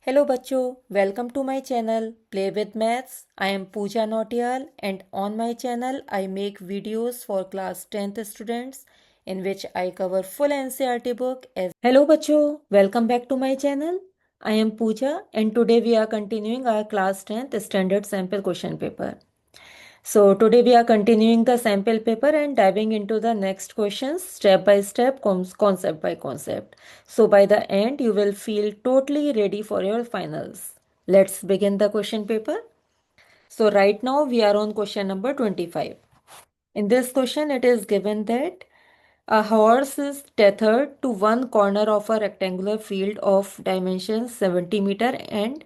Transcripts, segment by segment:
Hello बच्चों, welcome to my channel Play with Maths. I am Pooja Nautiyal and on my channel I make videos for class 10th students in which I cover full NCERT book as Hello बच्चों, welcome back to my channel. I am Pooja and today we are continuing our class 10th standard sample question paper. So today we are continuing the sample paper and diving into the next questions step by step, concept by concept. So by the end you will feel totally ready for your finals. Let's begin the question paper. So right now we are on question number 25. In this question it is given that a horse is tethered to one corner of a rectangular field of dimensions 70 meter and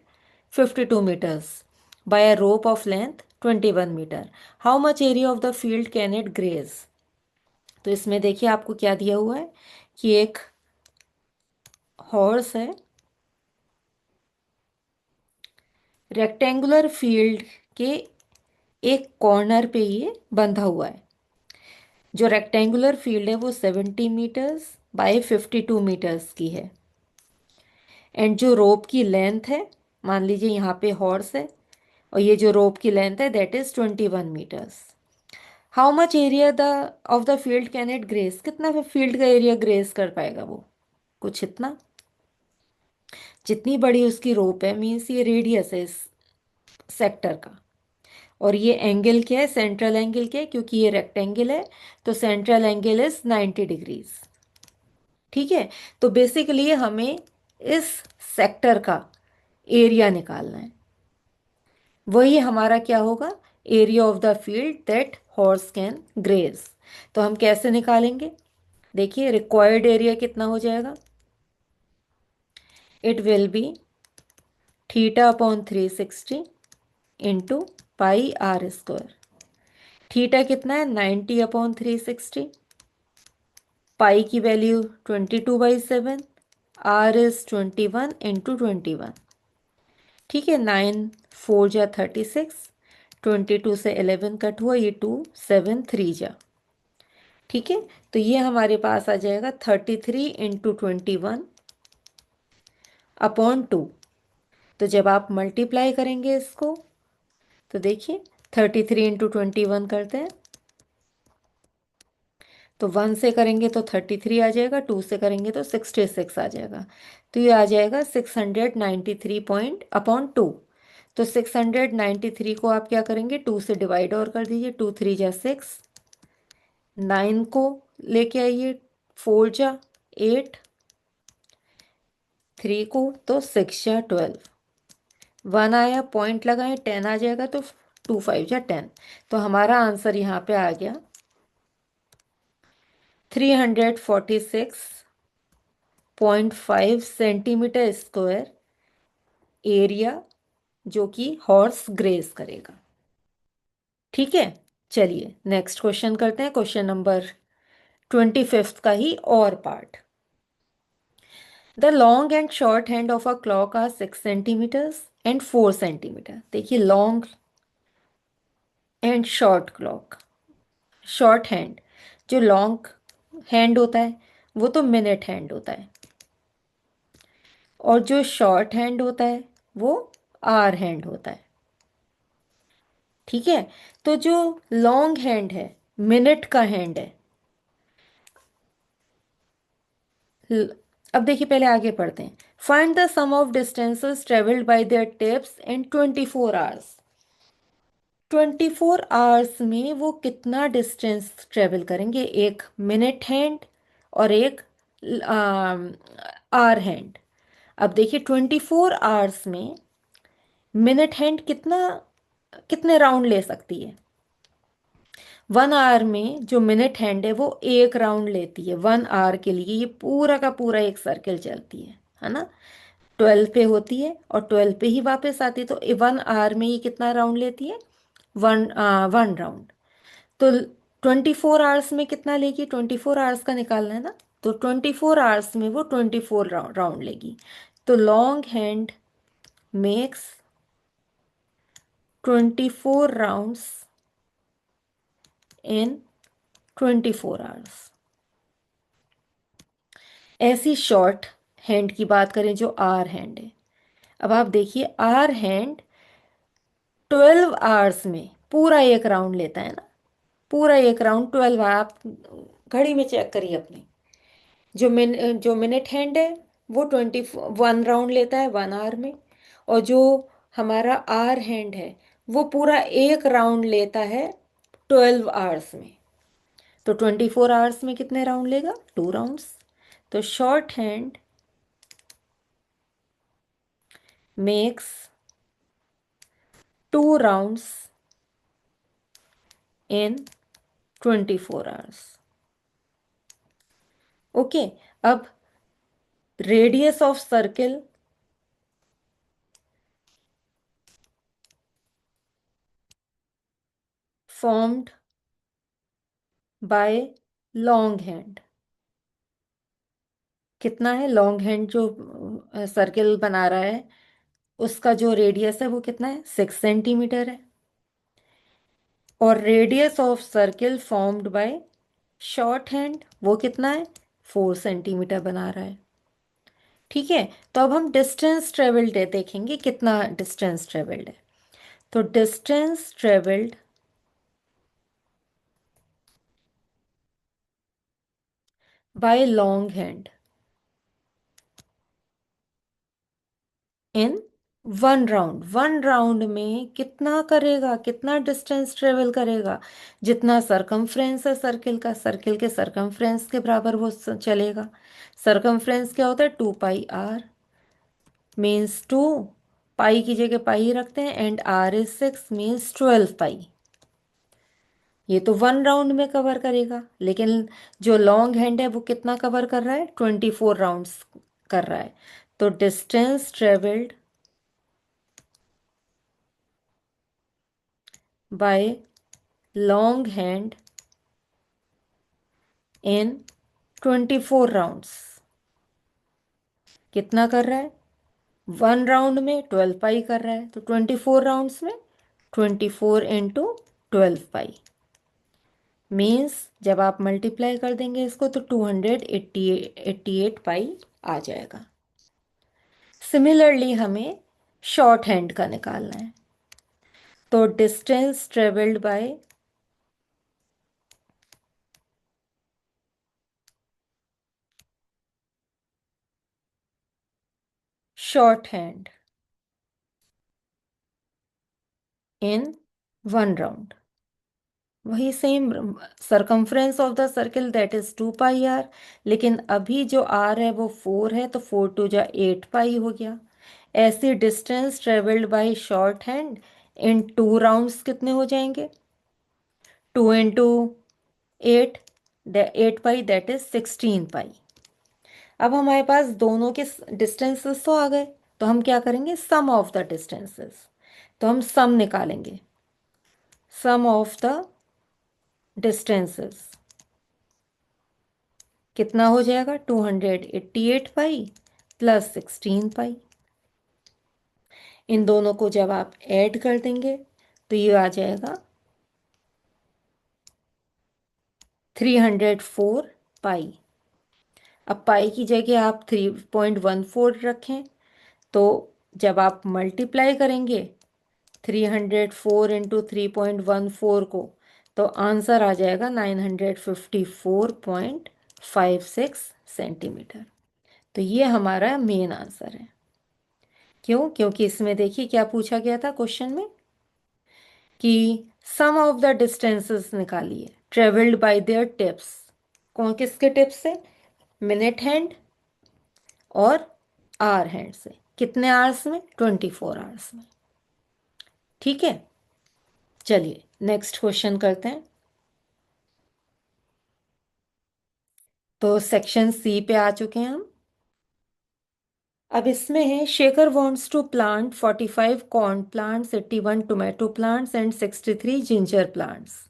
52 meters by a rope of length 21 meter. How much area of the field can it graze? तो इसमें देखिए आपको क्या दिया हुआ है कि एक हॉर्स है, रेक्टेंगुलर फील्ड के एक कॉर्नर पे ये बंधा हुआ है. जो रेक्टेंगुलर फील्ड है वो 70 मीटर्स बाय 52 मीटर्स की है. एंड जो रोप की लेंथ है, मान लीजिए यहाँ पे हॉर्स है और ये जो रोप की लेंथ है that is 21 metres. How much area the of the field can it graze? कितना फील्ड का एरिया ग्रेस कर पाएगा वो? कुछ इतना. जितनी बड़ी उसकी रोप है मीन्स ये रेडियस है इस सेक्टर का. और ये एंगल क्या है? सेंट्रल एंगल क्या है? क्योंकि ये रेक्टेंगल है तो सेंट्रल एंगल इज 90 डिग्रीज. ठीक है. तो बेसिकली हमें इस सेक्टर का एरिया निकालना है. वही हमारा क्या होगा? Area of the field that horse can graze. तो हम कैसे निकालेंगे? देखिए रिक्वायर्ड एरिया कितना हो जाएगा? It will be theta upon 360 into pi r square. Theta कितना है? 90 अपॉन 360. पाई की वैल्यू 22/7. Are is 21 into 21. ठीक है. 9 4 जा 36. 22 से 11 कट हुआ, ये 2 7 3 जा. ठीक है. तो ये हमारे पास आ जाएगा 33 इंटू 21 अपॉन 2. तो जब आप मल्टीप्लाई करेंगे इसको तो देखिए 33 इंटू 21 करते हैं तो 1 से करेंगे तो 33 आ जाएगा, 2 से करेंगे तो 66 आ जाएगा. तो ये आ जाएगा 693 पॉइंट अपॉन 2. तो 693 को आप क्या करेंगे? 2 से डिवाइड और कर दीजिए. 2 3 जा 6. 9 को लेके आइए. 4 जा 8. 3 को तो 6 जा 12. 1 आया, पॉइंट लगाएं, 10 आ जाएगा तो 2 5 जा 10. तो हमारा आंसर यहाँ पे आ गया 346.5 सेंटीमीटर स्क्वायर एरिया जो कि हॉर्स ग्रेज करेगा. ठीक है. चलिए नेक्स्ट क्वेश्चन करते हैं. क्वेश्चन नंबर 25 का ही और part. The long and short hand of a clock are 6 centimetres and 4 centimetre. देखिए long and short clock. Short hand, जो लॉन्ग हैंड होता है वो तो मिनट हैंड होता है और जो शॉर्ट हैंड होता है वो आर हैंड होता है. ठीक है. तो जो लॉन्ग हैंड है, मिनट का हैंड है. अब देखिए पहले आगे पढ़ते हैं. Find the sum of distances travelled by their tips in 24 hours. 24 hours में वो कितना डिस्टेंस ट्रेवल करेंगे? एक मिनट हैंड और एक आर हैंड. अब देखिए 24 आवर्स में मिनट हैंड कितने राउंड ले सकती है? 1 आवर में जो मिनट हैंड है वो एक राउंड लेती है. 1 आवर के लिए ये पूरा का पूरा एक सर्किल चलती है ना. 12 पे होती है और 12 पे ही वापस आती है. तो 1 आवर में ये कितना राउंड लेती है? One round. तो 24 आवर्स में कितना लेगी? 24 आवर्स का निकालना है ना. तो 24 आवर्स में वो 24 राउंड लेगी. तो long hand makes 24 rounds in 24 hours. ऐसी शॉर्ट हैंड की बात करें जो आर हैंड है. अब आप देखिए आर हैंड 12 आवर्स में पूरा एक राउंड लेता है ना, पूरा एक राउंड 12 आप घड़ी में चेक करिए अपनी। जो मिनट हैंड है वो 21 राउंड लेता है 1 आवर में। और जो हमारा आर हैंड है वो पूरा एक राउंड लेता है 12 आवर्स में। तो 24 आवर्स में कितने राउंड लेगा? 2 राउंड्स। तो short hand makes 2 rounds in 24 hours. Okay. अब radius of circle formed by long hand कितना है? लॉन्ग हैंड जो सर्किल बना रहा है उसका जो रेडियस है वो कितना है? 6 सेंटीमीटर है। और radius of circle formed bye short hand वो कितना है? 4 सेंटीमीटर बना रहा है। ठीक है। तो अब हम डिस्टेंस ट्रेवल्ड है देखेंगे कितना डिस्टेंस ट्रेवल्ड है। तो distance travelled bye long hand in 1 round. 1 round में कितना करेगा, कितना डिस्टेंस ट्रेवल करेगा? जितना सरकमफ्रेंस है सर्किल के सरकमफ्रेंस के बराबर वो चलेगा। सरकमफ्रेंस क्या होता है? 2 पाई आर मीन्स 2। पाई की जगह पाई रखते हैं एंड आर इज 6 मीन्स 12 पाई। ये तो 1 राउंड में कवर करेगा, लेकिन जो लॉन्ग हैंड है वो कितना कवर कर रहा है? 24 राउंड्स कर रहा है। तो distance travelled bye long hand in 24 rounds कितना कर रहा है? 1 राउंड में 12 पाई कर रहा है, तो 24 राउंड्स में 24 × 12 पाई मीन्स जब आप मल्टीप्लाई कर देंगे इसको तो 288 पाई आ जाएगा। सिमिलरली हमें शॉर्ट हैंड का निकालना है। तो distance travelled by short hand in 1 round, वही same circumference of the circle that is 2 pi r. लेकिन अभी जो आर है वो 4 है, तो 4 × 2 = 8 पाई हो गया। ऐसे distance travelled by short hand in 2 rounds कितने हो जाएंगे? 2 × 8, 8 पाई दैट इज 16 पाई। अब हमारे पास दोनों के डिस्टेंसेस तो आ गए, तो हम क्या करेंगे? सम ऑफ द डिस्टेंसेस। तो हम सम निकालेंगे। सम ऑफ द डिस्टेंसेस कितना हो जाएगा? 288 पाई प्लस 16 पाई। इन दोनों को जब आप ऐड कर देंगे तो ये आ जाएगा 304 पाई। अब पाई की जगह आप 3.14 रखें, तो जब आप मल्टीप्लाई करेंगे 304 × 3.14 को, तो आंसर आ जाएगा 954.56 सेंटीमीटर। तो ये हमारा मेन आंसर है। क्यों? क्योंकि इसमें देखिए क्या पूछा गया था क्वेश्चन में कि सम ऑफ द डिस्टेंसेस निकालिए ट्रेवल्ड बाय देयर टिप्स। कौन किसके टिप्स से? मिनट हैंड और आवर हैंड से। कितने आवर्स में? 24 आवर्स में। ठीक है। चलिए नेक्स्ट क्वेश्चन करते हैं। तो सेक्शन सी पे आ चुके हैं हम। अब इसमें है Shekhar wants to plant 45 corn plants, 81 tomato plants and 63 ginger plants.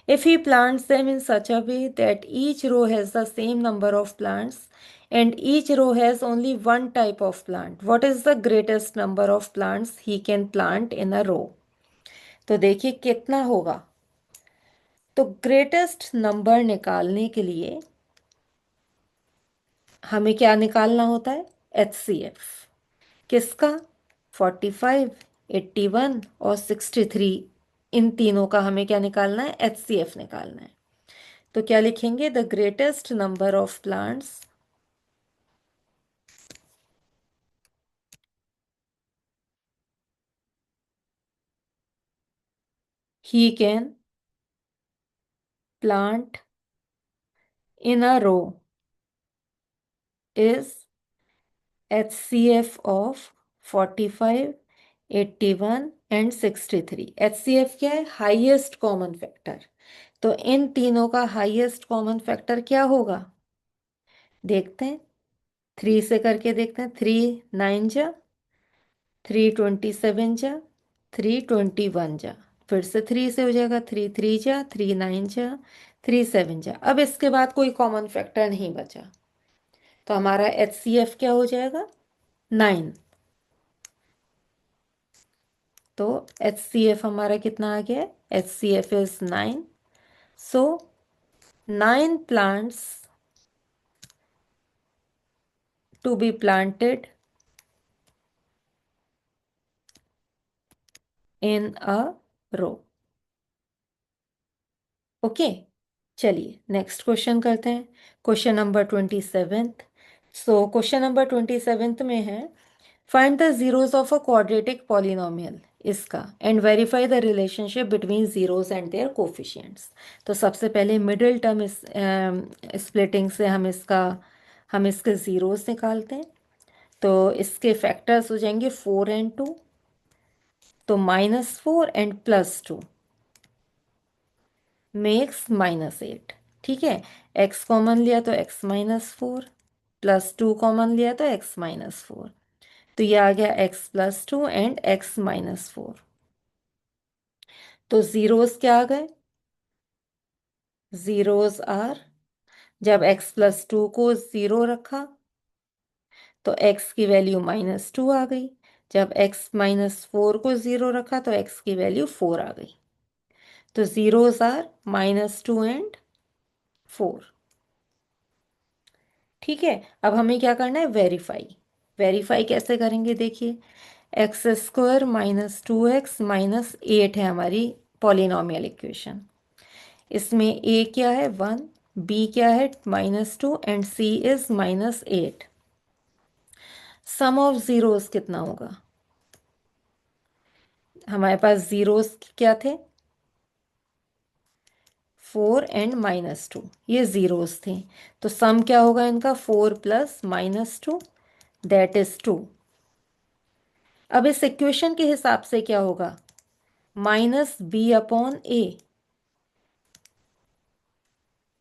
If he plants them in such a way that each row has the same number of plants and each row has only one type of plant, what is the greatest number of plants he can plant in a row? तो देखिए कितना होगा। तो greatest number निकालने के लिए हमें क्या निकालना होता है? HCF। किसका? 45, 81 और 63, इन तीनों का हमें क्या निकालना है, HCF निकालना है। तो क्या लिखेंगे, the greatest number of plants he can plant in a row is HCF of 45, 81 and 63। HCF क्या है, हाईएस्ट कॉमन फैक्टर। तो इन तीनों का हाईएस्ट कॉमन फैक्टर क्या होगा, देखते हैं, 3 से करके देखते हैं। 3 9 जा, 3 27 जा, 3 21 जा, फिर से 3 से हो जाएगा, 3 3 जा, 3 9 जा, 3 7 जा। अब इसके बाद कोई कॉमन फैक्टर नहीं बचा, तो हमारा HCF क्या हो जाएगा, 9। तो HCF हमारा कितना आ गया, HCF is 9। So 9 plants to be planted in a row. Okay, चलिए नेक्स्ट क्वेश्चन करते हैं। Question number 27th। So question number 27th में है, find the zeros of a quadratic polynomial इसका and verify the relationship between zeros and their coefficients. तो सबसे पहले middle term splitting से हम इसके जीरोस निकालते हैं। तो इसके फैक्टर्स हो जाएंगे 4 एंड 2, तो -4 एंड +2 मेक्स -8। ठीक है, x कॉमन लिया तो x-4, +2 कॉमन लिया तो x-4। तो ये आ गया x+2 एंड x-4। तो जीरोस क्या आ गए, जीरोस आर, जब x+2 को ज़ीरो रखा तो x की वैल्यू -2 आ गई, जब x-4 को ज़ीरो रखा तो x की वैल्यू 4 आ गई। तो जीरोस आर -2 एंड 4। ठीक है, अब हमें क्या करना है, वेरीफाई। वेरीफाई कैसे करेंगे, देखिए, x² -2x -8 है हमारी पॉलिनॉमियल इक्वेशन। इसमें a क्या है, 1, b क्या है, -2 and c is -8। Sum of zeros कितना होगा, हमारे पास जीरोस क्या थे, 4 एंड -2, ये जीरोस थे। तो सम क्या होगा इनका, 4 + -2 दैट इज 2। अब इस इक्वेशन के हिसाब से क्या होगा, -b/a,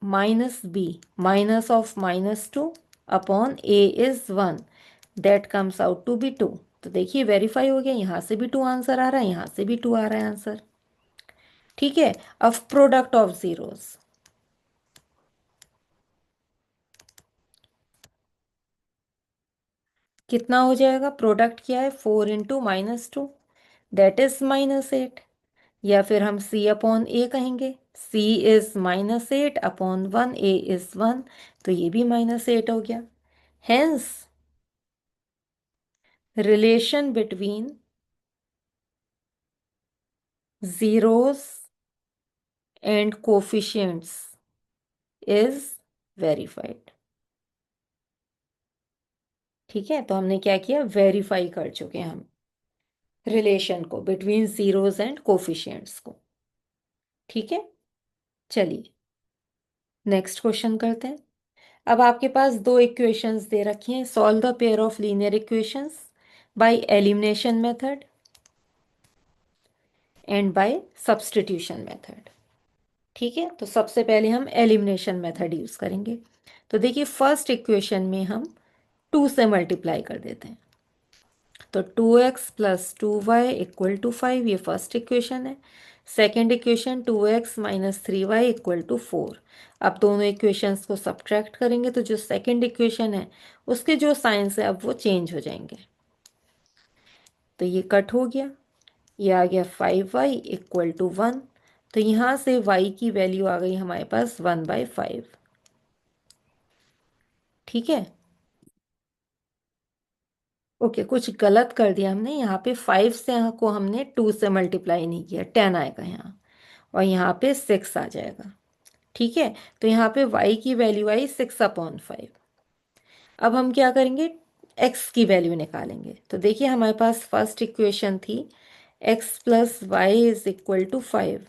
-b, minus of -2 upon a is 1, that comes out to be 2। तो देखिए वेरीफाई हो गया, यहाँ से भी 2 आंसर आ रहा है, यहाँ से भी 2 आ रहा है आंसर। ठीक है, अब प्रोडक्ट ऑफ जीरोस, कितना हो जाएगा, प्रोडक्ट क्या है, 4 इंटू -2 दैट इज -8, या फिर हम c/a कहेंगे, c is -8 upon 1, a is 1, तो ये भी -8 हो गया। Hence relation between zeros and coefficients is verified। ठीक है, तो हमने क्या किया, वेरीफाई कर चुके हैं हम रिलेशन को बिटवीन जीरोस एंड कोफिशिएंट्स को। ठीक है, चलिए नेक्स्ट क्वेश्चन करते हैं। अब आपके पास दो इक्वेशंस दे रखी हैं, solve the pair of linear equations by elimination method and by substitution method. ठीक है, तो सबसे पहले हम एलिमिनेशन मेथड यूज करेंगे। तो देखिए फर्स्ट इक्वेशन में हम 2 से मल्टीप्लाई कर देते हैं, तो 2x + 2y = 5, ये फर्स्ट इक्वेशन है। Second equation 2x - 3y = 4। अब दोनों इक्वेशंस को सब्ट्रैक्ट करेंगे तो जो सेकेंड इक्वेशन है उसके जो साइंस है अब वो चेंज हो जाएंगे। तो ये कट हो गया, ये आ गया 5y = 1। तो यहाँ से y की वैल्यू आ गई हमारे पास 1/5। ठीक है, ओके, कुछ गलत कर दिया हमने। यहाँ पे 5 से को हमने 2 से मल्टीप्लाई नहीं किया, 10 आएगा यहाँ, और यहाँ पे 6 आ जाएगा। ठीक है, तो यहाँ पे y की वैल्यू आई 6/5। अब हम क्या करेंगे, x की वैल्यू निकालेंगे। तो देखिए हमारे पास फर्स्ट इक्वेशन थी x plus y is equal to 5।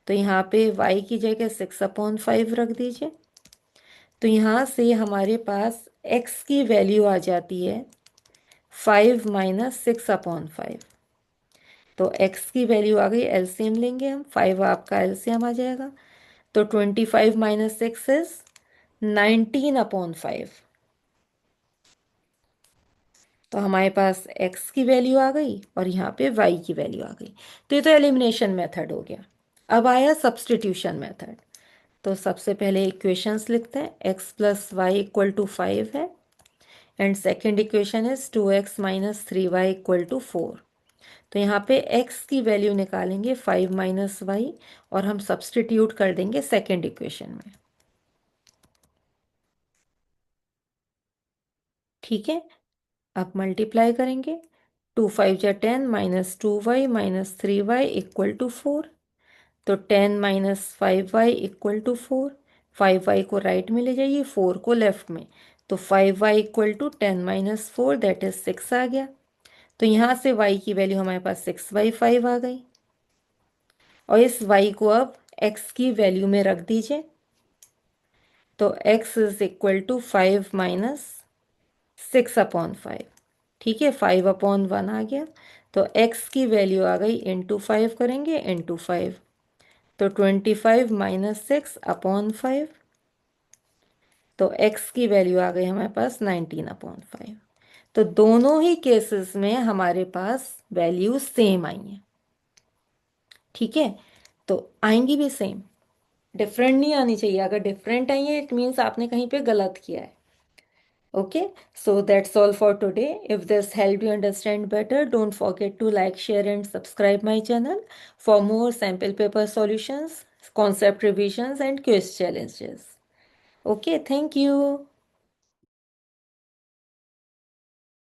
तो यहाँ पे y की जगह 6/5 रख दीजिए। तो यहाँ से हमारे पास x की वैल्यू आ जाती है 5 माइनस 6/5। तो x की वैल्यू आ गई, एलसीएम लेंगे हम, 5 आपका एलसीएम आ जाएगा। तो 25 माइनस 6 इज 19/5। तो हमारे पास x की वैल्यू आ गई और यहाँ पे y की वैल्यू आ गई। तो ये तो एलिमिनेशन मेथड हो गया। अब आया सब्सटीट्यूशन मेथड। तो सबसे पहले इक्वेशंस लिखते हैं। x plus y equal to 5 है, and second equation is 2x minus 3y equal to 4। तो यहाँ पे x की वैल्यू निकालेंगे 5 माइनस वाई, और हम सब्सटीट्यूट कर देंगे सेकेंड इक्वेशन में। ठीक है, अब मल्टीप्लाई करेंगे। 2 5 जा 10 minus 2y minus 3y equal to 4। तो 10 minus 5y equal to 4। 5y को राइट में ले जाइए, 4 को लेफ्ट में। तो 5y equal to 10 minus 4 that is 6 आ गया। तो यहाँ से y की वैल्यू हमारे पास 6/5 आ गई, और इस y को अब x की वैल्यू में रख दीजिए। तो x is equal to 5 minus 6/5। ठीक है, 5/1 आ गया। तो x की वैल्यू आ गई, इंटू 5 करेंगे, इंटू 5। तो 25 माइनस 6/5। तो x की वैल्यू आ गई हमारे पास 19/5। तो दोनों ही केसेस में हमारे पास वैल्यू सेम आई हैं। ठीक है, तो आएंगी भी सेम, डिफरेंट नहीं आनी चाहिए। अगर डिफरेंट आई है इट मीन्स आपने कहीं पे गलत किया है। Okay, so that's all for today. If this helped you understand better, don't forget to like, share, and subscribe my channel for more sample paper solutions, concept revisions, and quiz challenges. Okay, thank you.